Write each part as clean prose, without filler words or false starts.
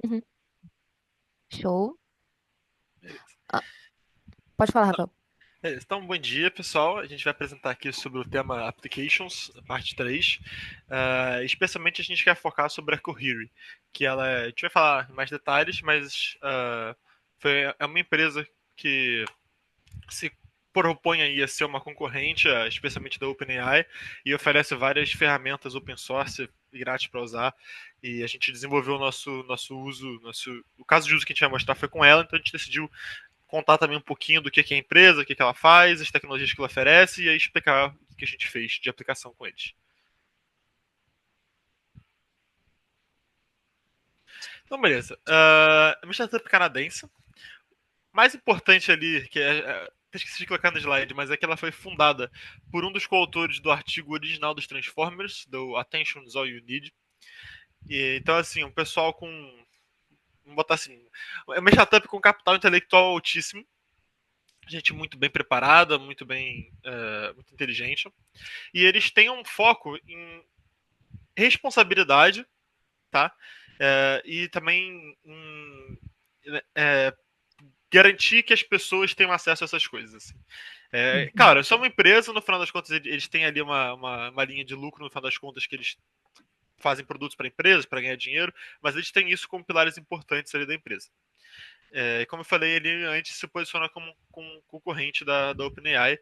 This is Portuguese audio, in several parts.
Uhum. Show. Beleza. Ah, pode falar, Rafael. Beleza. Então, bom dia, pessoal. A gente vai apresentar aqui sobre o tema Applications, parte 3. Especialmente a gente quer focar sobre a Cohere, que a gente vai falar em mais detalhes, mas é uma empresa que se propõe aí a ser uma concorrente, especialmente da OpenAI, e oferece várias ferramentas open source e grátis para usar. E a gente desenvolveu o nosso uso, o caso de uso que a gente vai mostrar foi com ela, então a gente decidiu contar também um pouquinho do que é a empresa, o que ela faz, as tecnologias que ela oferece e aí explicar o que a gente fez de aplicação com eles. Então, beleza. É uma startup canadense. Mais importante ali, esqueci de colocar no slide, mas é que ela foi fundada por um dos coautores do artigo original dos Transformers, do Attention is All You Need. Então, assim, um pessoal com. Vamos botar assim. É uma startup com capital intelectual altíssimo. Gente muito bem preparada, muito inteligente. E eles têm um foco em responsabilidade, tá? E também é, garantir que as pessoas tenham acesso a essas coisas. Assim. Claro, é só uma empresa, no final das contas, eles têm ali uma linha de lucro, no final das contas, que eles fazem produtos para empresas, para ganhar dinheiro, mas eles têm isso como pilares importantes ali da empresa. Como eu falei, ele antes se posiciona como concorrente da OpenAI,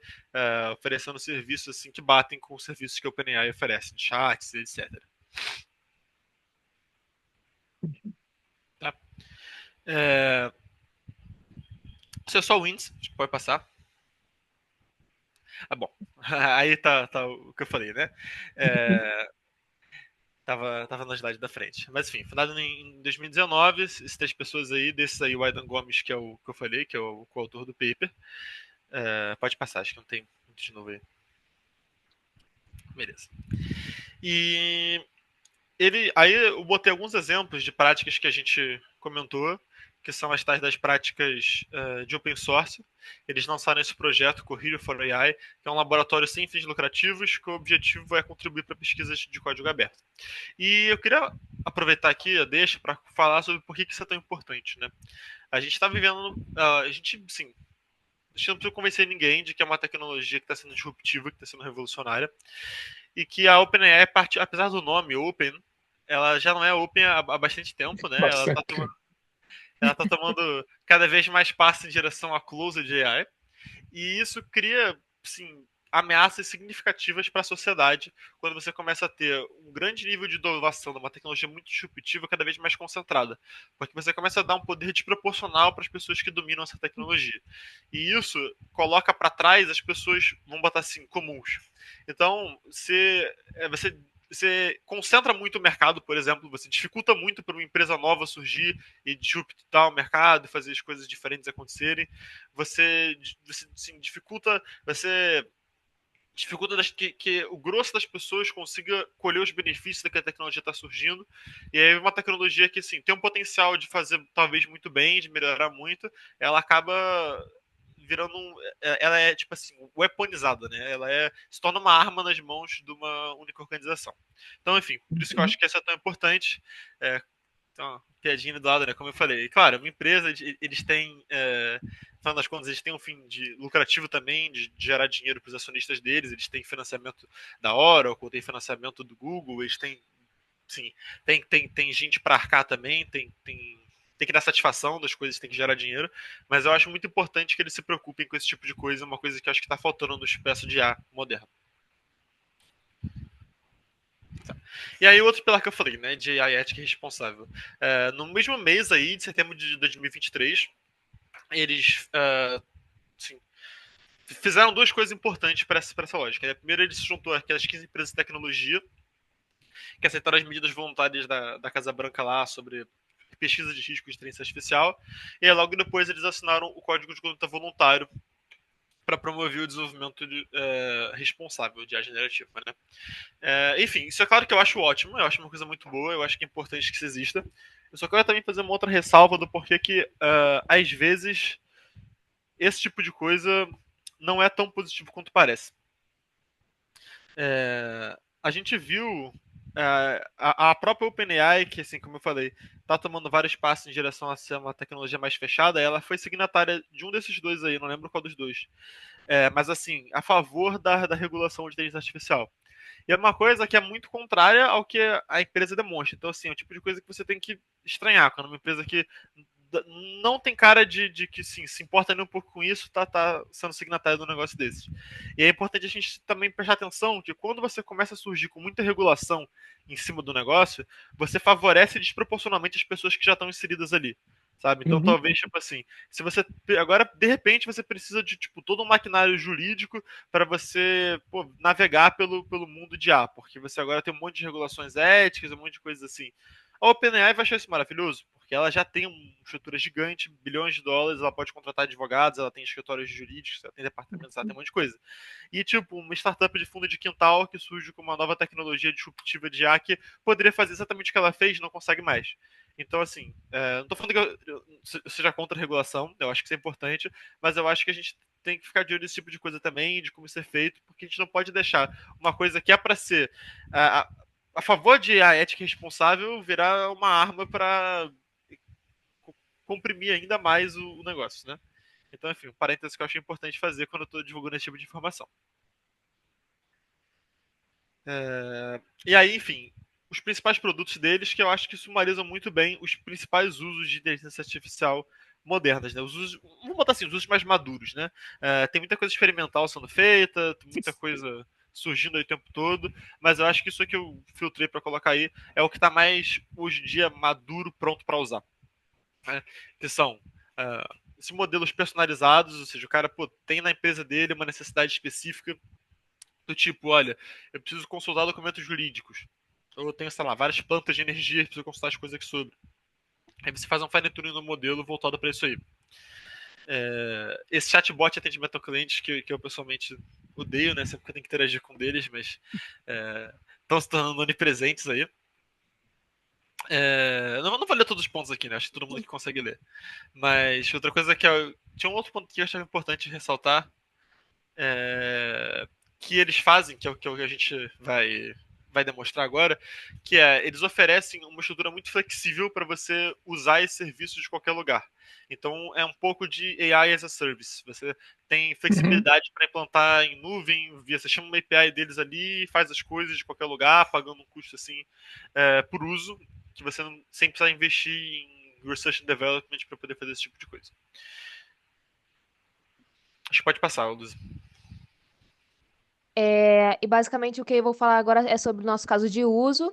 oferecendo serviços assim que batem com os serviços que a OpenAI oferece, de chats, etc. Tá? É, Isso é só o índice, acho que pode passar. Ah, bom. Aí tá o que eu falei, né? É, tava na slide da frente. Mas enfim, fundado em 2019, esses três pessoas aí, desses aí, o Aidan Gomes, que é o que eu falei, que é o coautor do paper. Pode passar, acho que não tem muito de novo aí. Beleza. E aí eu botei alguns exemplos de práticas que a gente comentou, que são as tais das práticas de open source. Eles lançaram esse projeto Cohere for AI, que é um laboratório sem fins lucrativos, que o objetivo é contribuir para pesquisas de código aberto. E eu queria aproveitar aqui a deixa para falar sobre por que isso é tão importante, né? A gente está vivendo, a gente, sim, a gente não precisa convencer ninguém de que é uma tecnologia que está sendo disruptiva, que está sendo revolucionária, e que a OpenAI, apesar do nome Open, ela já não é Open há bastante tempo, né? Bastante. Ela tá tomando cada vez mais passos em direção à Closed AI, e isso cria, sim, ameaças significativas para a sociedade quando você começa a ter um grande nível de inovação de uma tecnologia muito disruptiva cada vez mais concentrada, porque você começa a dar um poder desproporcional para as pessoas que dominam essa tecnologia. E isso coloca para trás as pessoas, vamos botar assim, comuns. Então, você concentra muito o mercado, por exemplo, você dificulta muito para uma empresa nova surgir e disruptar o mercado e fazer as coisas diferentes acontecerem. Você assim, dificulta que o grosso das pessoas consiga colher os benefícios da que a tecnologia está surgindo. E aí uma tecnologia que assim, tem um potencial de fazer talvez muito bem, de melhorar muito, ela acaba virando ela é tipo assim, weaponizada, né? Se torna uma arma nas mãos de uma única organização. Então, enfim, por isso que eu acho que essa é tão importante. É, então, piadinha do lado, né? Como eu falei. E, claro, uma empresa, eles têm, no final das contas, eles têm um fim de lucrativo também, de gerar dinheiro para os acionistas deles. Eles têm financiamento da Oracle, tem financiamento do Google, eles têm, sim, tem gente para arcar também, tem que dar satisfação das coisas, tem que gerar dinheiro. Mas eu acho muito importante que eles se preocupem com esse tipo de coisa, uma coisa que eu acho que está faltando no espaço de A moderno. E aí, o outro pilar que eu falei, né, de AI ética responsável. No mesmo mês aí, de setembro de 2023, eles assim, fizeram duas coisas importantes para essa lógica. Primeiro, eles se juntou àquelas 15 empresas de tecnologia que aceitaram as medidas voluntárias da Casa Branca lá sobre pesquisa de risco de inteligência artificial. E aí, logo depois eles assinaram o Código de Conduta Voluntário para promover o desenvolvimento responsável de IA generativa. Né? Enfim, isso é claro que eu acho ótimo, eu acho uma coisa muito boa, eu acho que é importante que isso exista. Eu só quero também fazer uma outra ressalva do porquê que, às vezes, esse tipo de coisa não é tão positivo quanto parece. A gente viu. a própria OpenAI, que assim, como eu falei, tá tomando vários passos em direção a ser uma tecnologia mais fechada, ela foi signatária de um desses dois aí, não lembro qual dos dois. Mas assim, a favor da regulação de inteligência artificial. E é uma coisa que é muito contrária ao que a empresa demonstra. Então, assim, é o tipo de coisa que você tem que estranhar. Quando uma empresa que não tem cara de que sim, se importa nem um pouco com isso, tá sendo signatário de um negócio desses. E é importante a gente também prestar atenção que quando você começa a surgir com muita regulação em cima do negócio, você favorece desproporcionalmente as pessoas que já estão inseridas ali. Sabe? Então, Uhum. talvez, tipo assim, se você. Agora, de repente, você precisa de, tipo, todo um maquinário jurídico para você navegar pelo mundo de A, porque você agora tem um monte de regulações éticas, um monte de coisas assim. A OpenAI vai achar isso maravilhoso, porque ela já tem uma estrutura gigante, bilhões de dólares, ela pode contratar advogados, ela tem escritórios jurídicos, ela tem departamentos, ela tem um monte de coisa. E, tipo, uma startup de fundo de quintal que surge com uma nova tecnologia disruptiva de IA que poderia fazer exatamente o que ela fez, não consegue mais. Então, assim, não tô falando que eu seja contra a regulação, eu acho que isso é importante, mas eu acho que a gente tem que ficar de olho nesse tipo de coisa também, de como isso é feito, porque a gente não pode deixar uma coisa que é para ser a, a favor de a ética responsável virar uma arma para comprimir ainda mais o negócio, né? Então, enfim, um parênteses que eu acho importante fazer quando eu estou divulgando esse tipo de informação. E aí, enfim, os principais produtos deles, que eu acho que sumarizam muito bem os principais usos de inteligência artificial modernas, né? Os usos, vamos botar assim, os usos mais maduros, né? Tem muita coisa experimental sendo feita, tem muita coisa surgindo aí o tempo todo, mas eu acho que isso que eu filtrei para colocar aí é o que está mais hoje em dia maduro, pronto para usar, né? Que são esses modelos personalizados, ou seja, o cara tem na empresa dele uma necessidade específica do tipo, olha, eu preciso consultar documentos jurídicos. Ou eu tenho, sei lá, várias plantas de energia, preciso consultar as coisas aqui sobre. Aí você faz um fine tuning no modelo voltado para isso aí. Esse chatbot de atendimento ao cliente, que eu pessoalmente odeio, né? Sempre que eu tenho que interagir com deles, mas estão se tornando onipresentes aí. Não vou ler todos os pontos aqui, né? Acho que todo mundo aqui consegue ler. Mas outra coisa que tinha um outro ponto que eu achava importante ressaltar, é, que eles fazem, que é o que a gente vai demonstrar agora, que eles oferecem uma estrutura muito flexível para você usar esse serviço de qualquer lugar. Então é um pouco de AI as a service. Você tem Uhum. flexibilidade para implantar em nuvem, você chama uma API deles ali, faz as coisas de qualquer lugar, pagando um custo assim por uso, que você não, sem precisar investir em research and development para poder fazer esse tipo de coisa. Acho que pode passar, Luz. E basicamente o que eu vou falar agora é sobre o nosso caso de uso,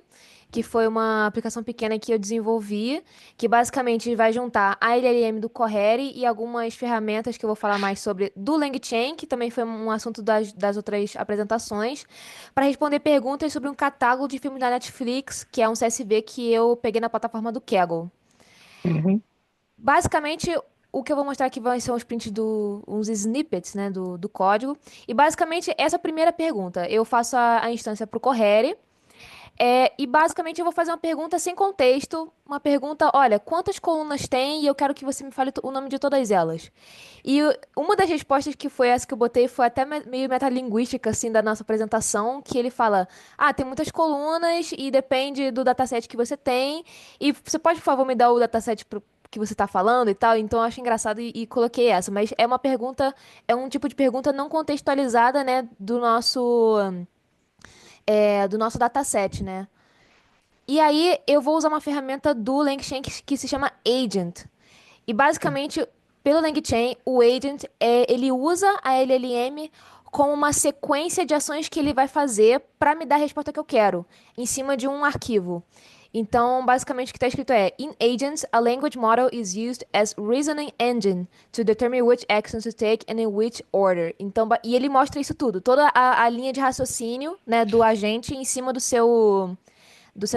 que foi uma aplicação pequena que eu desenvolvi, que basicamente vai juntar a LLM do Cohere e algumas ferramentas que eu vou falar mais sobre do LangChain, que também foi um assunto das outras apresentações, para responder perguntas sobre um catálogo de filmes da Netflix, que é um CSV que eu peguei na plataforma do Kaggle. Uhum. Basicamente, o que eu vou mostrar aqui vai ser uns prints uns snippets, né, do código. E basicamente, essa primeira pergunta, eu faço a instância para o Correre. E basicamente eu vou fazer uma pergunta sem contexto. Uma pergunta, olha, quantas colunas tem? E eu quero que você me fale o nome de todas elas. E uma das respostas que foi essa que eu botei foi até meio metalinguística, assim, da nossa apresentação, que ele fala, tem muitas colunas e depende do dataset que você tem. E você pode, por favor, me dar o dataset que você está falando e tal? Então eu acho engraçado e coloquei essa. Mas é uma pergunta, é um tipo de pergunta não contextualizada, né, do nosso dataset, né? E aí eu vou usar uma ferramenta do LangChain que se chama Agent. E basicamente, pelo LangChain, o Agent ele usa a LLM como uma sequência de ações que ele vai fazer para me dar a resposta que eu quero, em cima de um arquivo. Então, basicamente, o que está escrito é: In agents, a language model is used as reasoning engine to determine which actions to take and in which order. Então, e ele mostra isso tudo, toda a linha de raciocínio, né, do agente em cima do seu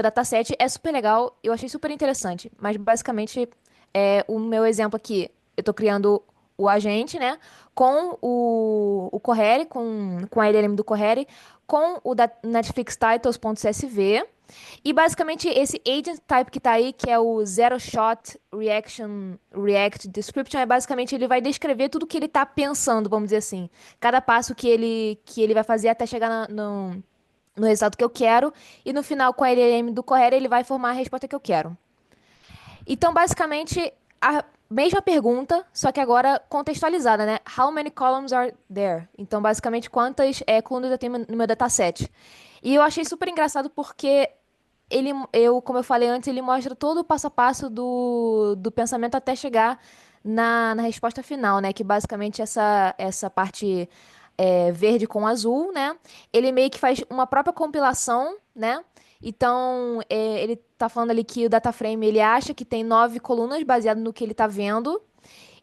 dataset é super legal, eu achei super interessante. Mas basicamente, o meu exemplo aqui, eu tô criando o agente, né? Com o Corere, com a LLM do Corere, com o da Netflix Titles.csv. E basicamente esse agent type que tá aí, que é o Zero Shot React Description, é basicamente ele vai descrever tudo que ele tá pensando, vamos dizer assim. Cada passo que ele vai fazer até chegar no resultado que eu quero, e no final, com a LLM do Corel, ele vai formar a resposta que eu quero. Então, basicamente, a mesma pergunta, só que agora contextualizada, né? How many columns are there? Então, basicamente, quantas colunas eu tenho no meu dataset? E eu achei super engraçado porque como eu falei antes, ele mostra todo o passo a passo do pensamento até chegar na resposta final, né? Que basicamente essa parte verde com azul, né? Ele meio que faz uma própria compilação, né? Então, ele tá falando ali que o DataFrame, ele acha que tem 9 colunas baseado no que ele tá vendo.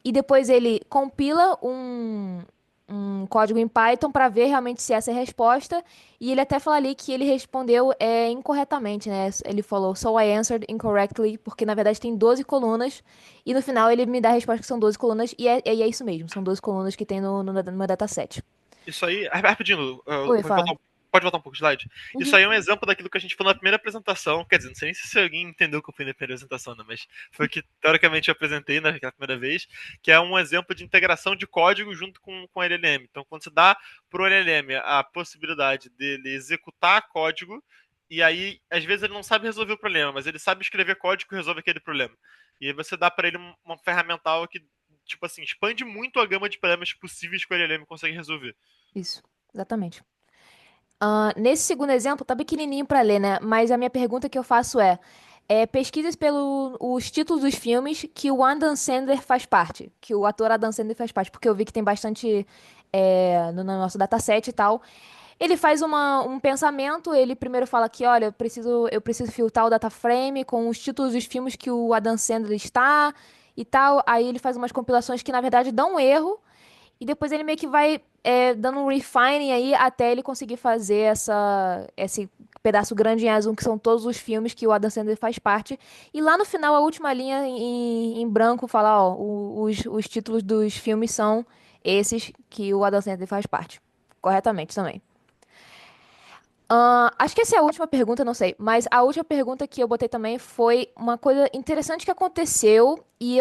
E depois ele compila um código em Python para ver realmente se essa é a resposta. E ele até fala ali que ele respondeu incorretamente, né? Ele falou, so I answered incorrectly, porque na verdade tem 12 colunas. E no final ele me dá a resposta que são 12 colunas. E é isso mesmo, são 12 colunas que tem no meu dataset. Isso aí, rapidinho, Oi, fala. pode voltar um pouco o slide? Isso Uhum. aí é um exemplo daquilo que a gente falou na primeira apresentação. Quer dizer, não sei nem se alguém entendeu o que eu fui na primeira apresentação, né? Mas foi o que teoricamente eu apresentei naquela primeira vez, que é um exemplo de integração de código junto com o LLM. Então, quando você dá para o LLM a possibilidade dele executar código, e aí, às vezes, ele não sabe resolver o problema, mas ele sabe escrever código que resolve aquele problema. E aí você dá para ele uma ferramental que, tipo assim, expande muito a gama de problemas possíveis que o LLM consegue resolver. Isso, exatamente. Nesse segundo exemplo, tá pequenininho pra ler, né? Mas a minha pergunta que eu faço pesquisas pelos títulos dos filmes que o Adam Sandler faz parte, que o ator Adam Sandler faz parte, porque eu vi que tem bastante no nosso dataset e tal. Ele faz um pensamento, ele primeiro fala que, olha, eu preciso filtrar o data frame com os títulos dos filmes que o Adam Sandler está e tal. Aí ele faz umas compilações que, na verdade, dão um erro. E depois ele meio que vai dando um refining aí até ele conseguir fazer esse pedaço grande em azul, que são todos os filmes que o Adam Sandler faz parte. E lá no final, a última linha em branco fala, ó, os títulos dos filmes são esses que o Adam Sandler faz parte. Corretamente também. Acho que essa é a última pergunta, não sei. Mas a última pergunta que eu botei também foi uma coisa interessante que aconteceu e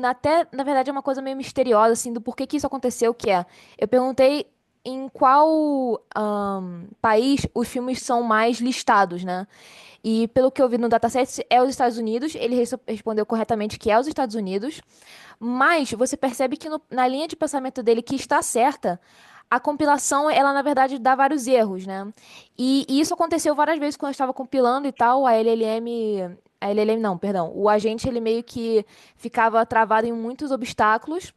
até, na verdade, é uma coisa meio misteriosa, assim, do porquê que isso aconteceu, que é, eu perguntei em qual país os filmes são mais listados, né? E pelo que eu vi no dataset, é os Estados Unidos. Ele respondeu corretamente que é os Estados Unidos. Mas você percebe que na linha de pensamento dele, que está certa, a compilação, ela na verdade dá vários erros, né? E isso aconteceu várias vezes quando eu estava compilando e tal, a LLM. A LLM não, perdão. O agente, ele meio que ficava travado em muitos obstáculos.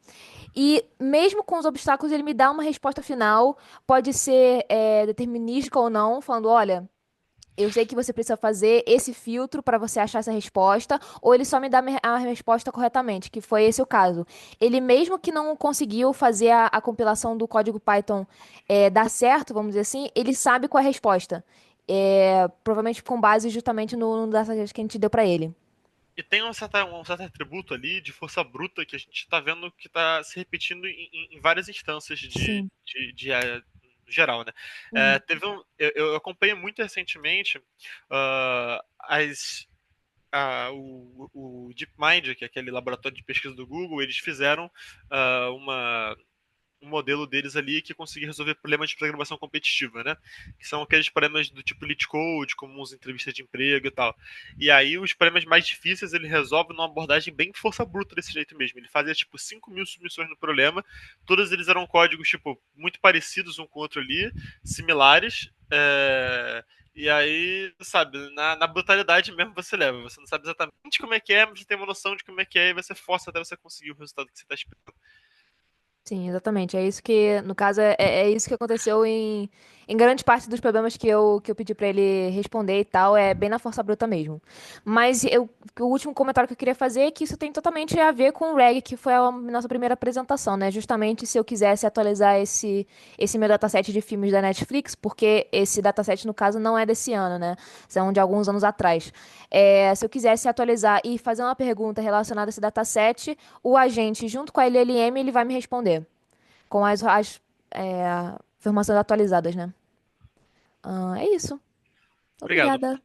E mesmo com os obstáculos, ele me dá uma resposta final, pode ser determinística ou não, falando, olha. Eu sei que você precisa fazer esse filtro para você achar essa resposta, ou ele só me dá a resposta corretamente, que foi esse o caso. Ele mesmo que não conseguiu fazer a compilação do código Python dar certo, vamos dizer assim, ele sabe qual é a resposta. Provavelmente com base justamente no dataset que a gente deu para ele. E tem um certo atributo ali de força bruta que a gente está vendo que está se repetindo em várias instâncias Sim. geral, né? Uhum. Eu acompanhei muito recentemente as o DeepMind, que é aquele laboratório de pesquisa do Google, eles fizeram uma um modelo deles ali que conseguia resolver problemas de programação competitiva, né? Que são aqueles problemas do tipo leet code, comuns em entrevistas de emprego e tal. E aí os problemas mais difíceis ele resolve numa abordagem bem força bruta desse jeito mesmo. Ele fazia tipo 5.000 submissões no problema, todos eles eram códigos tipo muito parecidos um com o outro ali, similares. E aí, sabe, na brutalidade mesmo você leva. Você não sabe exatamente como é que é, mas você tem uma noção de como é que é e você força até você conseguir o resultado que você está esperando. Sim, exatamente. É isso que, no caso, é isso que aconteceu em grande parte dos problemas que eu pedi pra ele responder e tal, é bem na força bruta mesmo. Mas o último comentário que eu queria fazer é que isso tem totalmente a ver com o REG, que foi a nossa primeira apresentação, né? Justamente se eu quisesse atualizar esse meu dataset de filmes da Netflix, porque esse dataset, no caso, não é desse ano, né? São de alguns anos atrás. Se eu quisesse atualizar e fazer uma pergunta relacionada a esse dataset, o agente, junto com a LLM, ele vai me responder com as informações atualizadas, né? É isso. Obrigado. Obrigada.